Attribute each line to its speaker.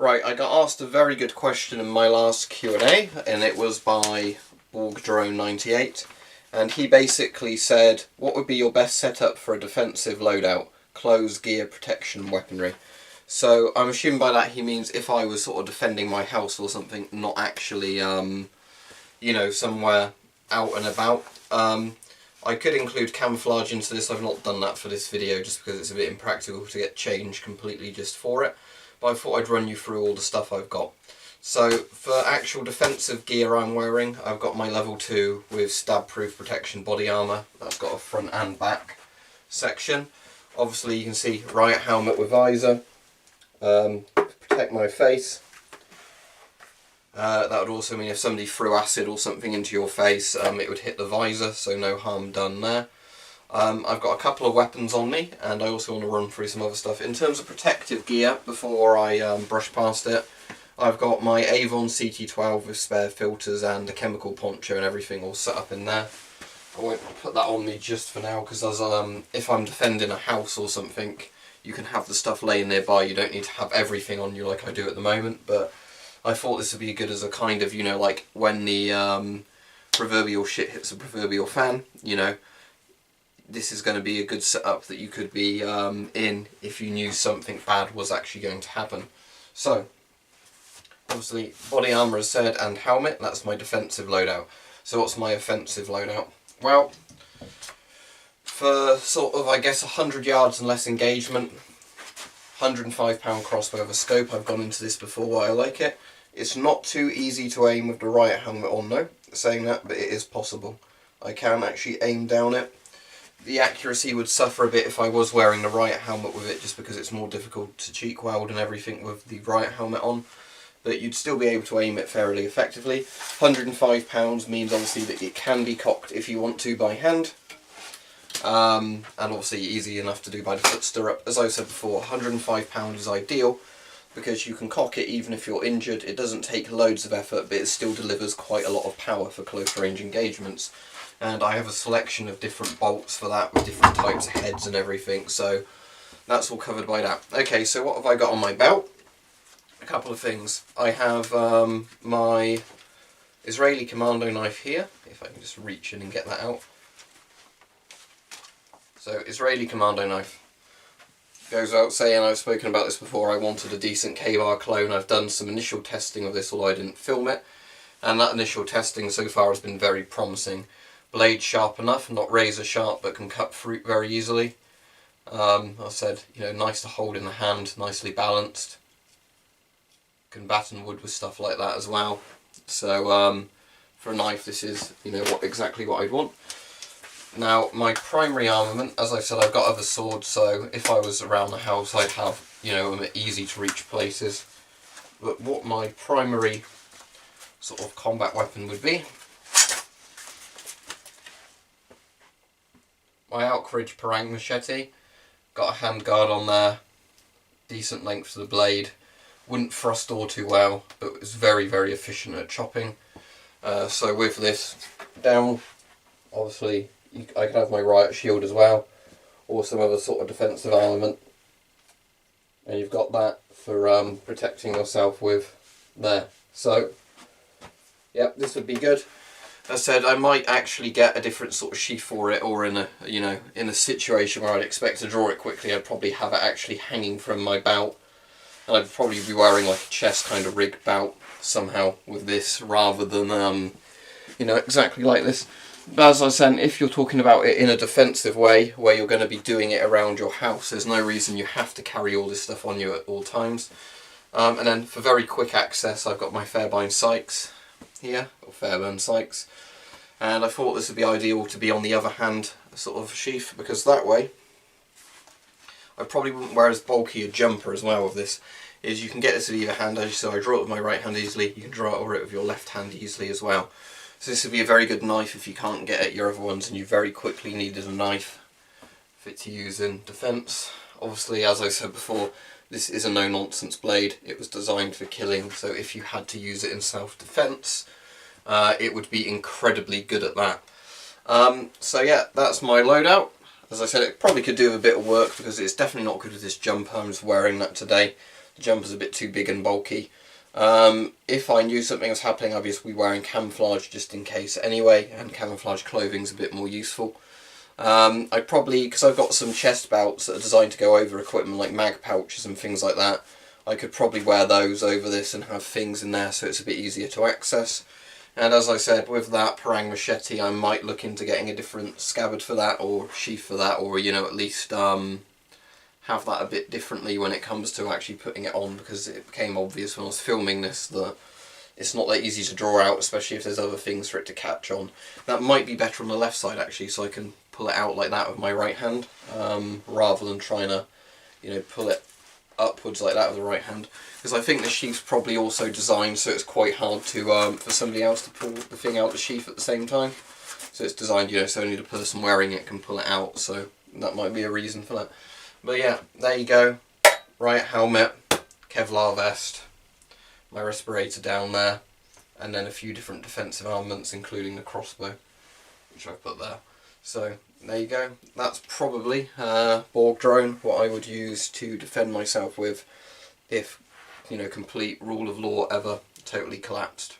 Speaker 1: Right, I got asked a very good question in my last Q&A, and it was by Drone98, and he basically said, what would be your best setup for a defensive loadout? Clothes, gear, protection, weaponry. So I'm assuming by that he means if I was sort of defending my house or something, not actually, you know, somewhere out and about. I could include camouflage into this. I've not done that for this video just because it's a bit impractical to get changed completely just for it. But I thought I'd run you through all the stuff I've got. So for actual defensive gear I'm wearing, I've got my level 2 with stab-proof protection body armour. That's got a front and back section. Obviously you can see riot helmet with visor, protect my face. That would also mean if somebody threw acid or something into your face, it would hit the visor, so no harm done there. I've got a couple of weapons on me, and I also want to run through some other stuff. In terms of protective gear, before I brush past it, I've got my Avon CT12 with spare filters and a chemical poncho and everything all set up in there. I won't put that on me just for now, because if I'm defending a house or something, you can have the stuff laying nearby. You don't need to have everything on you like I do at the moment, but I thought this would be good as a kind of, you know, like when the proverbial shit hits the proverbial fan, you know, this is going to be a good setup that you could be in if you knew something bad was actually going to happen. So, obviously, body armour as said, and helmet, that's my defensive loadout. So what's my offensive loadout? Well, for sort of, I guess, 100 yards and less engagement, £105 crossbow with a scope. I've gone into this before, I like it. It's not too easy to aim with the riot helmet on though, saying that, but it is possible. I can actually aim down it. The accuracy would suffer a bit if I was wearing the riot helmet with it, just because it's more difficult to cheek weld and everything with the riot helmet on. But you'd still be able to aim it fairly effectively. £105 means obviously that it can be cocked if you want to by hand. And obviously easy enough to do by the foot stirrup. As I said before, £105 is ideal because you can cock it even if you're injured. It doesn't take loads of effort, but it still delivers quite a lot of power for close range engagements. And I have a selection of different bolts for that with different types of heads and everything, so that's all covered by that. Okay, so what have I got on my belt? A couple of things. I have my Israeli Commando knife here, if I can just reach in and get that out. So, Israeli Commando knife. Goes without saying, I've spoken about this before, I wanted a decent kevlar clone. I've done some initial testing of this, although I didn't film it. And that initial testing so far has been very promising. Blade sharp enough, not razor sharp, but can cut fruit very easily. I said, you know, nice to hold in the hand, nicely balanced. Can batten wood with stuff like that as well. So, for a knife, this is, you know, exactly what I'd want. Now, my primary armament, as I said, I've got other swords, so if I was around the house, I'd have, you know, them at easy to reach places. But what my primary sort of combat weapon would be, my Elk Ridge Parang machete. Got a hand guard on there, decent length to the blade. Wouldn't thrust all too well, but it's very, very efficient at chopping. So with this down, obviously, I can have my riot shield as well, or some other sort of defensive armament. And you've got that for protecting yourself with there. So, yep, this would be good. As I said, I might actually get a different sort of sheath for it, or in a, you know, in a situation where I'd expect to draw it quickly, I'd probably have it actually hanging from my belt. And I'd probably be wearing like a chest kind of rigged belt somehow with this, rather than, you know, exactly like this. But as I said, if you're talking about it in a defensive way, where you're going to be doing it around your house, there's no reason you have to carry all this stuff on you at all times. And then for very quick access, I've got my Fairbairn-Sykes here, or Fairbairn-Sykes. And I thought this would be ideal to be on the other hand sort of sheath, because that way I probably wouldn't wear as bulky a jumper as well with this. Is you can get this with either hand, as you saw, I draw it with my right hand easily, you can draw it with your left hand easily as well. So this would be a very good knife if you can't get at your other ones and you very quickly needed a knife fit to use in defence. Obviously, as I said before, this is a no-nonsense blade. It was designed for killing, so if you had to use it in self-defence, it would be incredibly good at that. So yeah, that's my loadout. As I said, it probably could do a bit of work because it's definitely not good with this jumper. I'm just wearing that today. the jumper's a bit too big and bulky. If I knew something was happening, I'd just be wearing camouflage just in case anyway, and camouflage clothing's a bit more useful. I probably, because I've got some chest belts that are designed to go over equipment like mag pouches and things like that, I could probably wear those over this and have things in there so it's a bit easier to access. And as I said, with that Parang machete, I might look into getting a different scabbard for that, or sheath for that, or, you know, at least have that a bit differently when it comes to actually putting it on, because it became obvious when I was filming this that it's not that easy to draw out, especially if there's other things for it to catch on. That might be better on the left side actually, so I can pull it out like that with my right hand, rather than trying to, you know, pull it upwards like that with the right hand. Because I think the sheath's probably also designed so it's quite hard to for somebody else to pull the thing out the sheath at the same time. So it's designed, you know, so only the person wearing it can pull it out, so that might be a reason for that. But yeah, there you go. Riot helmet, Kevlar vest, my respirator down there, and then a few different defensive armaments including the crossbow, which I've put there. So there you go. That's probably Borg drone, what I would use to defend myself with if, you know, complete rule of law ever totally collapsed.